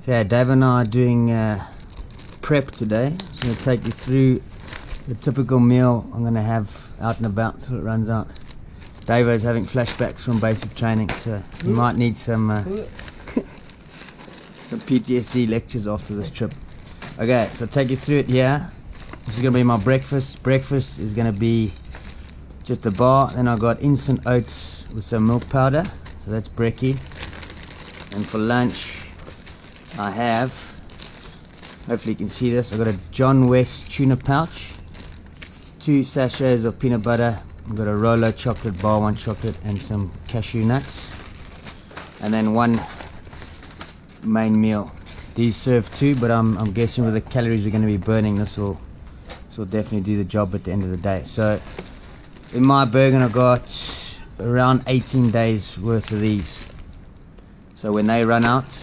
Okay, Dave and I are doing prep today. Just going to take you through the typical meal I'm going to have out and about till it runs out. Davo's having flashbacks from basic training, so he might need some some PTSD lectures after this trip. Okay, so I'll take you through it here. This is going to be my breakfast. Breakfast is going to be just a bar. Then I've got instant oats with some milk powder, so that's brekkie. And for lunch I have, hopefully you can see this, I've got a John West tuna pouch, 2 sachets of peanut butter, I've got a Rolo chocolate bar, 1 chocolate, and some cashew nuts, and then 1 main meal. These serve 2, but I'm guessing with the calories we're going to be burning, this will definitely do the job at the end of the day. So in my burger I've got around 18 days worth of these, so when they run out